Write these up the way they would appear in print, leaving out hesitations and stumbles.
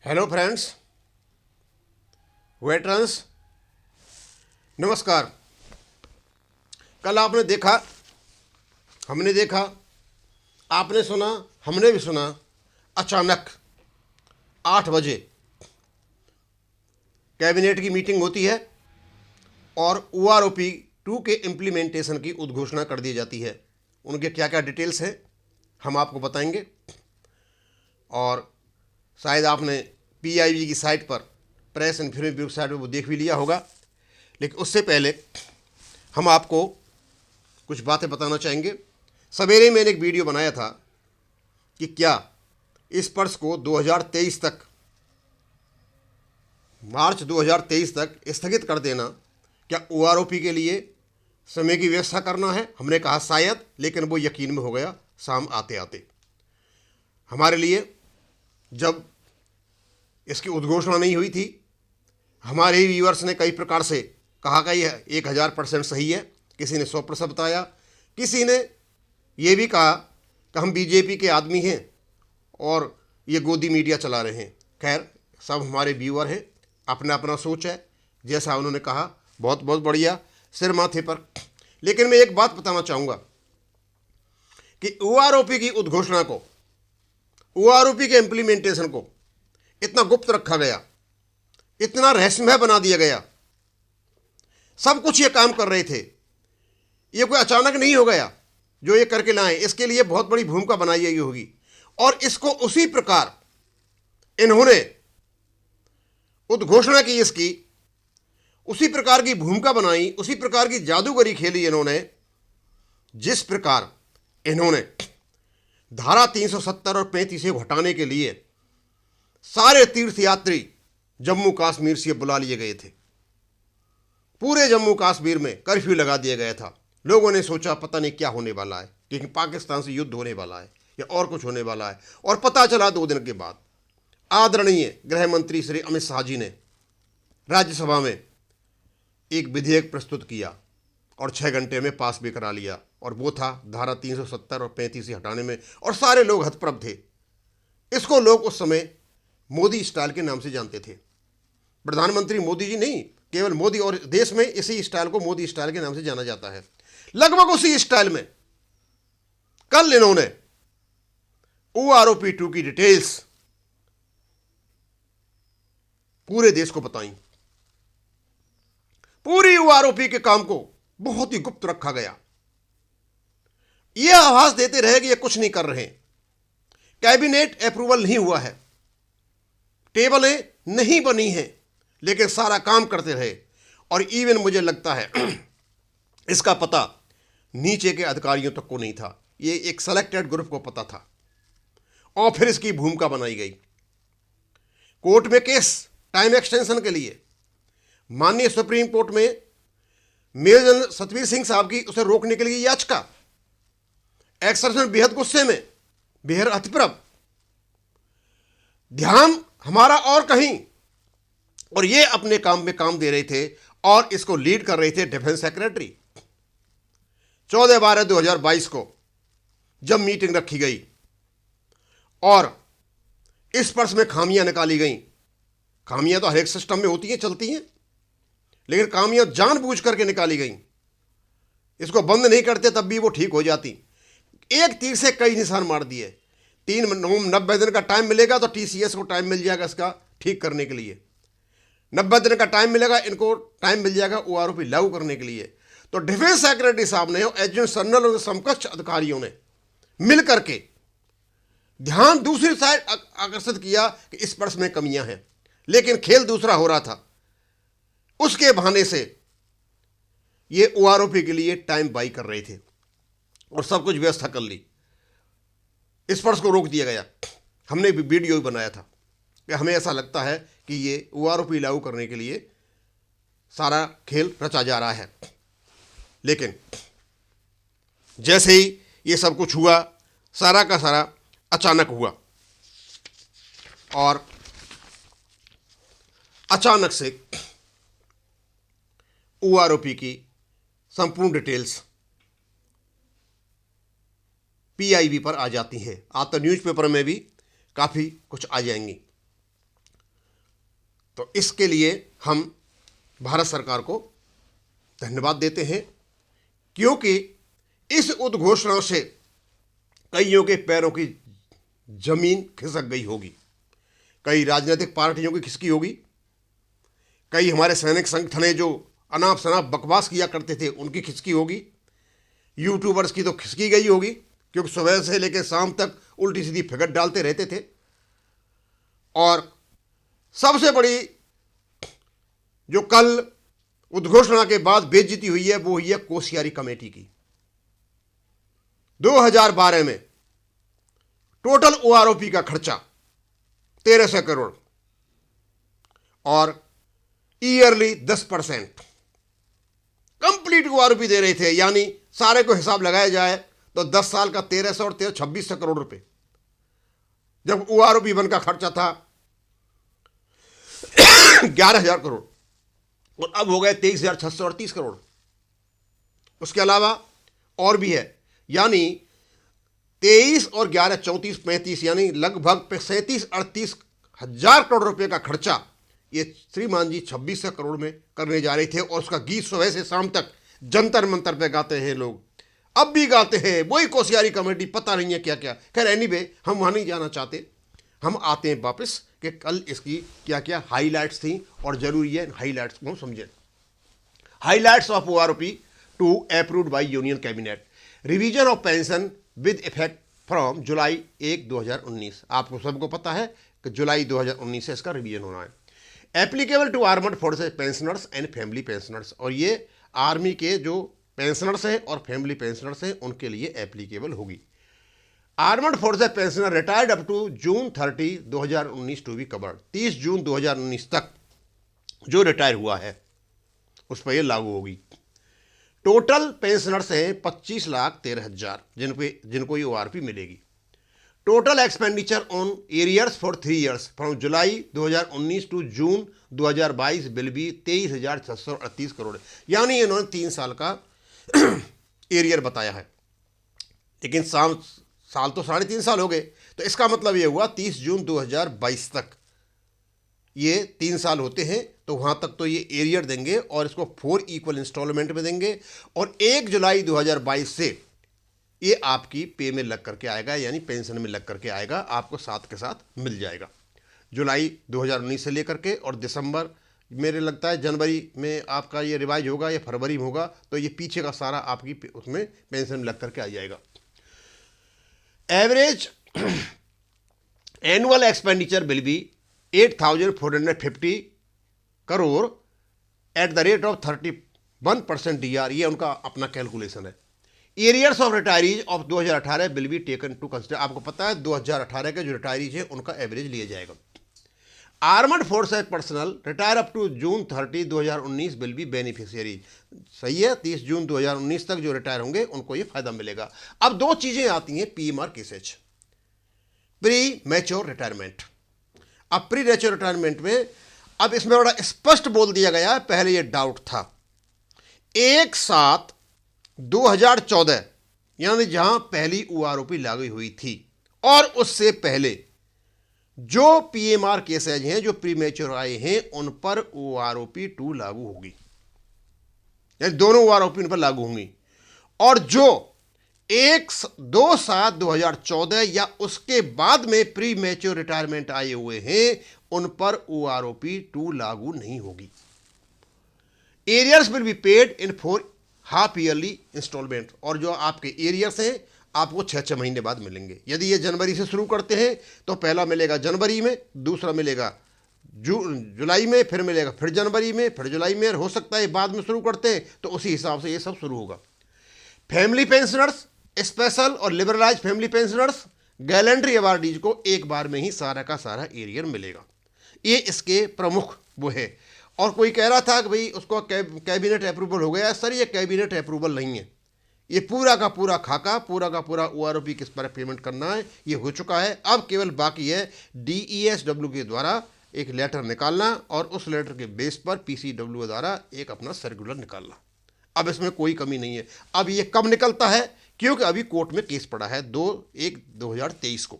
Hello friends, veterans, नमस्कार। कल आपने देखा, हमने देखा, आपने सुना, हमने भी सुना। अचानक 8 बजे कैबिनेट की मीटिंग होती है और OROP 2 के इम्प्लीमेंटेशन की उद्घोषणा कर दी जाती है। उनके क्या क्या डिटेल्स हैं हम आपको बताएंगे। और शायद आपने PIB की साइट पर, press and film bureau site पर वो देख भी लिया होगा। लेकिन उससे पहले हम आपको कुछ बातें बताना चाहेंगे। सवेरे मैंने एक वीडियो बनाया था कि क्या इस वर्ष को 2023 तक, मार्च 2023 तक स्थगित कर देना, क्या OROP के लिए समय की व्यवस्था करना है। हमने कहा शायद, लेकिन वो यकीन में हो गया शाम आते आते। हमारे लिए जब इसकी उद्घोषणा नहीं हुई थी, हमारे ही व्यूअर्स ने कई प्रकार से कहा कि यह 1000% सही है। किसी ने 100% बताया, किसी ने ये भी कहा कि हम BJP के आदमी हैं और ये गोदी मीडिया चला रहे हैं। खैर, सब हमारे व्यूअर हैं, अपना अपना सोच है। जैसा उन्होंने कहा, बहुत बहुत बढ़िया, सिर माथे पर। लेकिन मैं एक बात बताना चाहूँगा कि OROP की उद्घोषणा को, OROP के इम्प्लीमेंटेशन को इतना गुप्त रखा गया, इतना रहस्यमय बना दिया गया। सब कुछ ये काम कर रहे थे, ये कोई अचानक नहीं हो गया जो ये करके लाए। इसके लिए बहुत बड़ी भूमिका बनाई गई होगी और इसको उसी प्रकार इन्होंने उद्घोषणा की, इसकी उसी प्रकार की भूमिका बनाई, उसी प्रकार की जादूगरी खेली इन्होंने, जिस प्रकार इन्होंने धारा 370 और 35 को हटाने के लिए सारे तीर्थयात्री जम्मू कश्मीर से बुला लिए गए थे। पूरे जम्मू कश्मीर में कर्फ्यू लगा दिया गया था। लोगों ने सोचा पता नहीं क्या होने वाला है, क्योंकि पाकिस्तान से युद्ध होने वाला है या और कुछ होने वाला है। और पता चला 2 दिन के बाद आदरणीय गृह मंत्री श्री अमित शाह जी ने राज्यसभा में एक विधेयक प्रस्तुत किया और 6 घंटे में पास भी करा लिया। और वो था धारा 370 और 35 हटाने में, और सारे लोग हतप्रभ थे। इसको लोग उस समय मोदी स्टाइल के नाम से जानते थे। प्रधानमंत्री मोदी जी नहीं, केवल मोदी, और देश में इसी स्टाइल को मोदी स्टाइल के नाम से जाना जाता है। लगभग उसी स्टाइल में कल इन्होंने OROP 2 की डिटेल्स पूरे देश को बताई। पूरी OROP के काम को बहुत ही गुप्त रखा गया। यह आभास देते रहे कि ये कुछ नहीं कर रहे, कैबिनेट अप्रूवल नहीं हुआ है, टेबलें नहीं बनी हैं, लेकिन सारा काम करते रहे। और इवन मुझे लगता है इसका पता नीचे के अधिकारियों तक को नहीं था, ये एक सेलेक्टेड ग्रुप को पता था। और फिर इसकी भूमिका बनाई गई। कोर्ट में केस टाइम एक्सटेंशन के लिए माननीय सुप्रीम कोर्ट में मेजर जनरल सतवीर सिंह साहब की उसे रोकने के लिए याचिका। एक्सर्सन बेहद गुस्से में, बेहद हतप्रभ, ध्यान हमारा और कहीं, और ये अपने काम में काम दे रहे थे। और इसको लीड कर रहे थे डिफेंस सेक्रेटरी। 14/12/2022 को जब मीटिंग रखी गई और इस वर्ष में खामियां निकाली गई। खामियां तो हर एक सिस्टम में होती हैं, चलती हैं, लेकिन खामियां जानबूझ करके निकाली गई। इसको बंद नहीं करते तब भी वो ठीक हो जाती। एक तीर से कई निशान मार दिए। 90 दिन का टाइम मिलेगा तो TCS को टाइम मिल जाएगा इसका ठीक करने के लिए। 90 दिन का टाइम मिलेगा, इनको टाइम मिल जाएगा OROP लागू करने के लिए। तो डिफेंस सेक्रेटरी साहब ने और एडजुटेंट जनरल और समकक्ष अधिकारियों ने मिलकर के ध्यान दूसरी साइड आकर्षित किया कि इस वर्ष में कमियां हैं, लेकिन खेल दूसरा हो रहा था। उसके बहाने से ये OROP के लिए टाइम बाई कर रहे थे और सब कुछ व्यवस्था कर ली। इस वर्ष को रोक दिया गया। हमने भी वीडियो भी बनाया था कि हमें ऐसा लगता है कि ये OROP लागू करने के लिए सारा खेल रचा जा रहा है। लेकिन जैसे ही ये सब कुछ हुआ, सारा का सारा अचानक हुआ और अचानक से OROP की संपूर्ण डिटेल्स PIB पर आ जाती हैं। आज तो न्यूज़पेपर में भी काफ़ी कुछ आ जाएंगी। तो इसके लिए हम भारत सरकार को धन्यवाद देते हैं, क्योंकि इस उद्घोषणा से कईयों के पैरों की जमीन खिसक गई होगी, कई राजनीतिक पार्टियों की खिसकी होगी, कई हमारे सैनिक संगठन जो अनाप शनाप बकवास किया करते थे उनकी खिसकी होगी, यूट्यूबर्स की तो खिसकी गई होगी, क्योंकि सुबह से लेकर शाम तक उल्टी सीधी फिगर डालते रहते थे। और सबसे बड़ी जो कल उद्घोषणा के बाद बेइज्जती हुई है वो हुई है कोसियारी कमेटी की। 2012 में टोटल ओआरओपी का खर्चा 1300 करोड़ और ईयरली 10% कंप्लीट ओआरओपी दे रहे थे, यानी सारे को हिसाब लगाया जाए तो 10 साल का 1300 और 2600 करोड़ रुपए, जब ओआरओपी वन का खर्चा था 11,000 करोड़ और अब हो गए 23,638 करोड़। उसके अलावा और भी है, यानी 23 और 11 34 35 यानी लगभग 37-38 हजार करोड़ रुपए का खर्चा ये श्रीमान जी 2600 करोड़ में करने जा रहे थे। और उसका गीत सुबह से शाम तक जंतर मंतर पे गाते हैं लोग, अब भी गाते हैं वही कोसियारी कमेटी, पता नहीं है क्या क्या। खैर एनीवे, हम वहां नहीं जाना चाहते, हम आते हैं वापस कि कल इसकी क्या क्या हाईलाइट्स थी और जरूरी है हाईलाइट्स को समझें। Highlights of OROP to approved by union cabinet, revision of pension with effect from July 1 2019। आपको सबको पता है कि जुलाई 2019 से इसका रिवीजन होना है। Applicable to armed forces pensioners and family pensioners, और ये आर्मी के जो पेंशनर्स हैं और फैमिली पेंशनर्स हैं उनके लिए एप्लीकेबल होगी। Armed forces pensioner retired up to June 30 2019 to be covered, 30 जून 2019 तक जो रिटायर हुआ है उस पर यह लागू होगी। टोटल पेंशनर्स हैं 25,13,000 जिनको ये ओआरपी मिलेगी। Total expenditure on arrears for 3 years from July 2019 to June 2022 will be 23,638 crore, यानी इन्होंने 3 साल का एरियर बताया है, लेकिन साल तो 3.5 साल हो गए, तो इसका मतलब ये हुआ 30 जून 2022 तक ये 3 साल होते हैं, तो वहां तक तो ये एरियर देंगे और इसको 4 इक्वल इंस्टॉलमेंट में देंगे और 1 जुलाई 2022 से ये आपकी पे में लग करके आएगा, यानी पेंशन में लग करके आएगा, आपको साथ के साथ मिल जाएगा। जुलाई 2019 से लेकर के और दिसंबर, मेरे लगता है जनवरी में आपका ये रिवाइज होगा या फरवरी में होगा, तो ये पीछे का सारा आपकी उसमें पेंशन में लग करके आ जाएगा। Average annual expenditure will be 8,450 crore at the rate of 31% DR, ये उनका अपना कैलकुलेशन है। Arrears of retirees of 2018 will be taken to consider, आपको पता है 2018 के जो रिटायरीज है उनका एवरेज लिया जाएगा। Armed forces personal retire up to June 30 2019 will be beneficiary, सही है, 30 जून 2019 तक जो रिटायर होंगे उनको ये फायदा मिलेगा। अब 2 चीजें आती हैं PMR cases, pre mature retirement. अब प्री मैच्योर रिटायरमेंट में अब इसमें बड़ा स्पष्ट बोल दिया गया है, पहले ये डाउट था। 1/7/2014 यानी जहां पहली ओआरओपी लागू हुई थी और उससे पहले जो PMR केसेज हैं जो प्रीमेच्योर आए हैं उन पर OROP 2 लागू होगी, यानी दोनों OROP उन पर लागू होंगी। और जो 1/2/7/2014 या उसके बाद में प्रीमेच्योर रिटायरमेंट आए हुए हैं उन पर OROP 2 लागू नहीं होगी। Arrears will be paid in 4 half yearly installment, और जो आपके एरियर्स हैं आपको 6-6 महीने बाद मिलेंगे। यदि ये जनवरी से शुरू करते हैं तो पहला मिलेगा जनवरी में, दूसरा मिलेगा जुलाई में, फिर मिलेगा फिर जनवरी में, फिर जुलाई में, हो सकता है बाद में शुरू करते हैं तो उसी हिसाब से ये सब शुरू होगा। फैमिली पेंशनर्स, स्पेशल और liberalise family pensioners, gallantry awardees को एक बार में ही सारा का सारा एरियर मिलेगा। ये इसके प्रमुख वो है। और कोई कह रहा था कि भाई उसको कैबिनेट अप्रूवल हो गया। सर ये कैबिनेट अप्रूवल नहीं है, ये पूरा का पूरा खाका, पूरा का पूरा OROP किस पर पेमेंट करना है ये हो चुका है। अब केवल बाकी है DESW के द्वारा एक लेटर निकालना और उस लेटर के बेस पर PCW द्वारा एक अपना सर्कुलर निकालना। अब इसमें कोई कमी नहीं है। अब ये कब निकलता है, क्योंकि अभी कोर्ट में केस पड़ा है 2/1/2023 को,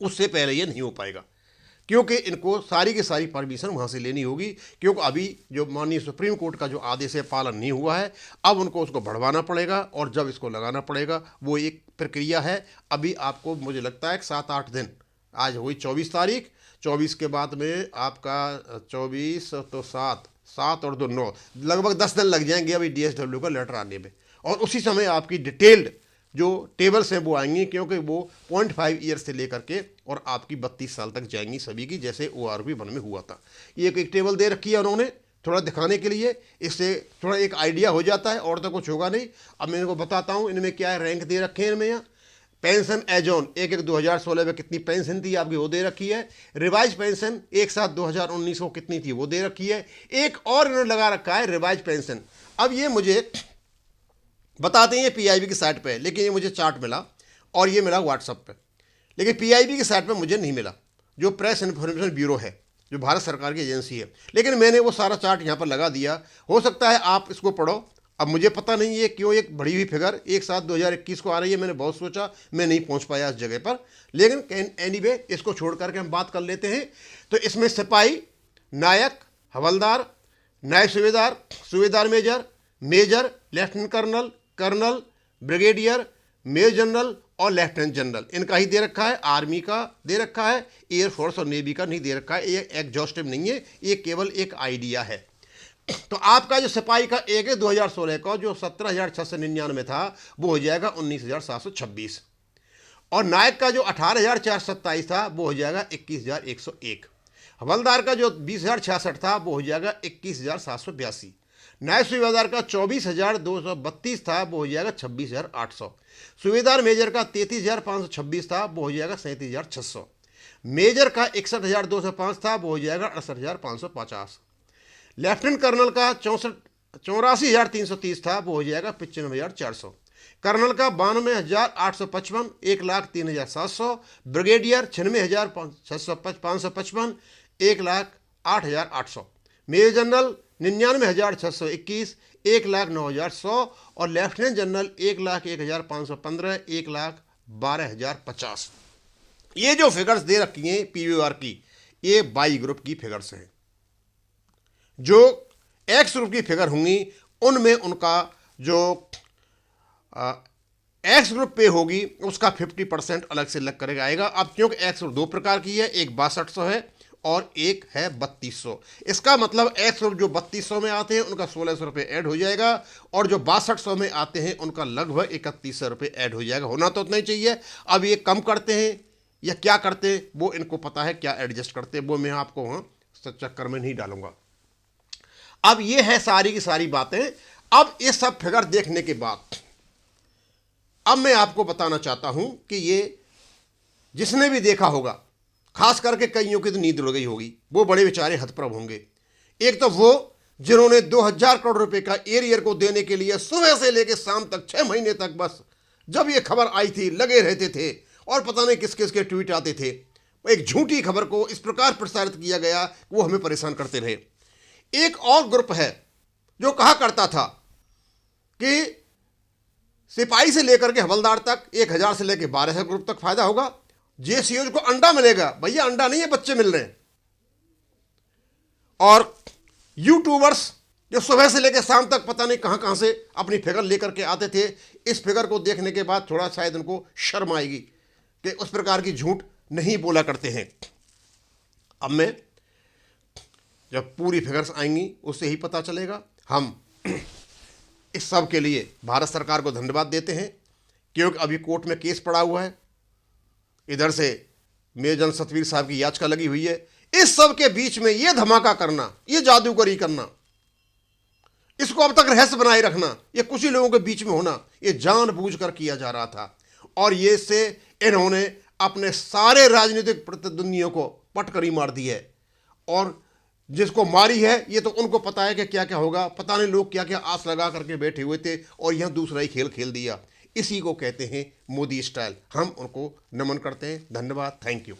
उससे पहले ये नहीं हो पाएगा। क्योंकि इनको सारी की सारी परमिशन वहाँ से लेनी होगी, क्योंकि अभी जो माननीय सुप्रीम कोर्ट का जो आदेश है पालन नहीं हुआ है। अब उनको उसको बढ़वाना पड़ेगा और जब इसको लगाना पड़ेगा वो एक प्रक्रिया है। अभी आपको मुझे लगता है कि 7-8 दिन, आज हुई 24 तारीख, 24 के बाद में आपका 24 तो 7 और 2 9, लगभग 10 दिन लग जाएंगे अभी DSW का लेटर आने में। और उसी समय आपकी डिटेल्ड जो टेबल्स हैं वो आएंगी, क्योंकि वो 0.5 ईयर से लेकर के और आपकी 32 साल तक जाएंगी सभी की, जैसे ORB 1 में हुआ था। ये एक टेबल दे रखी है उन्होंने थोड़ा दिखाने के लिए, इससे थोड़ा एक आइडिया हो जाता है, और तो कुछ होगा नहीं। अब मैं इनको बताता हूँ इनमें क्या है, रैंक दे रखे हैं इनमें। यहाँ पेंशन एज ऑन 1/1/2016 में कितनी पेंशन थी आपकी वो दे रखी है। रिवाइज पेंशन 1/7/2019 को कितनी थी वो दे रखी है। एक और इन्होंने लगा रखा है रिवाइज पेंशन। अब ये मुझे बताते हैं PIB की साइट पे, लेकिन ये मुझे चार्ट मिला और ये मिला व्हाट्सएप पे, लेकिन PIB की साइट पे मुझे नहीं मिला, जो प्रेस इन्फॉर्मेशन ब्यूरो है, जो भारत सरकार की एजेंसी है। लेकिन मैंने वो सारा चार्ट यहाँ पर लगा दिया, हो सकता है आप इसको पढ़ो। अब मुझे पता नहीं है क्यों एक बढ़ी हुई फिगर 1/7/2021 को आ रही है, मैंने बहुत सोचा, मैं नहीं पहुँच पाया इस जगह पर। लेकिन एनीवे इसको छोड़ करके हम बात कर लेते हैं। तो इसमें सिपाही, नायक, हवलदार, नायक सूबेदार, सूबेदार major, major, lieutenant colonel, colonel, brigadier, major general और लेफ्टिनेंट जनरल, इनका ही दे रखा है। आर्मी का दे रखा है, एयरफोर्स और नेवी का नहीं दे रखा है। ये एग्जॉस्टिव नहीं है, ये केवल एक आइडिया है। तो आपका जो सिपाही का 1/2016 का जो 17,699 था वो हो जाएगा 19,726, और नायक का जो 18,427 था वो हो जाएगा 21,101। हवलदार का जो 20,066 था वो हो जाएगा 21,782। नायब सूबेदार का 24,232 था वो हो जाएगा 26,800। सूबेदार मेजर का 33,526 था वो हो जाएगा 37,600। मेजर का 61,205 था वो हो जाएगा 68,550। लेफ्टिनेंट कर्नल का 84,330 था वो हो जाएगा 95,400। कर्नल का 92,855, 1,03,700। ब्रिगेडियर 96,555, 1,08,800। Major general 99,621, 1,09,100। और लेफ्टिनेंट जनरल 1,01,515, 1,12,050। ये जो फिगर्स दे रखी हैं PVR की, ये बाई ग्रुप की फिगर्स हैं। जो एक्स ग्रुप की फिगर होंगी उनमें उनका जो एक्स ग्रुप पे होगी उसका 50% अलग से लग करके आएगा। अब क्योंकि एक्स ग्रुप 2 प्रकार की है, एक 6200 है और एक है 3200। इसका मतलब एक्स ग्रुप जो 3200 में आते हैं उनका 1600 रुपये ऐड हो जाएगा, और जो 6200 में आते हैं उनका लगभग 3100 रुपये ऐड हो जाएगा। होना तो उतना ही चाहिए। अब ये कम करते हैं या क्या करते हैं वो इनको पता है, क्या एडजस्ट करते हैं वो मैं आपको वहाँ चक्कर में नहीं डालूंगा। अब ये है सारी की सारी बातें। अब ये सब फिगर देखने के बाद अब मैं आपको बताना चाहता हूं कि ये जिसने भी देखा होगा, खास करके कईयों की तो नींद उड़ गई होगी, वो बड़े बेचारे हतप्रभ होंगे। एक तो वो जिन्होंने 2,000 करोड़ रुपए का एरियर को देने के लिए सुबह से लेकर शाम तक 6 महीने तक बस जब ये खबर आई थी लगे रहते थे, और पता नहीं किस किस के ट्वीट आते थे। एक झूठी खबर को इस प्रकार प्रसारित किया गया वो हमें परेशान करते रहे। एक और ग्रुप है जो कहा करता था कि सिपाही से लेकर के हवलदार तक 1,000 से लेकर 1200 ग्रुप तक फायदा होगा। JCOs को अंडा मिलेगा। भैया अंडा नहीं है, बच्चे मिल रहे हैं। और यूट्यूबर्स जो सुबह से लेकर शाम तक पता नहीं कहां कहां से अपनी फिगर लेकर के आते थे, इस फिगर को देखने के बाद थोड़ा शायद उनको शर्म आएगी कि उस प्रकार की झूठ नहीं बोला करते हैं। अब मैं जब पूरी फिगर्स आएंगी उससे ही पता चलेगा। हम इस सब के लिए भारत सरकार को धन्यवाद देते हैं, क्योंकि अभी कोर्ट में केस पड़ा हुआ है। इधर से मेजर जनरल सतवीर साहब की याचिका लगी हुई है। इस सब के बीच में ये धमाका करना, ये जादूगरी करना, इसको अब तक रहस्य बनाए रखना, ये कुछ ही लोगों के बीच में होना, ये जानबूझकर किया जा रहा था। और ये से इन्होंने अपने सारे राजनीतिक प्रतिद्वंदियों को पटकरी मार दी है। और जिसको मारी है ये तो उनको पता है कि क्या क्या होगा। पता नहीं लोग क्या क्या आस लगा करके बैठे हुए थे और यहां दूसरा ही खेल खेल दिया। इसी को कहते हैं मोदी स्टाइल। हम उनको नमन करते हैं। धन्यवाद। Thank you.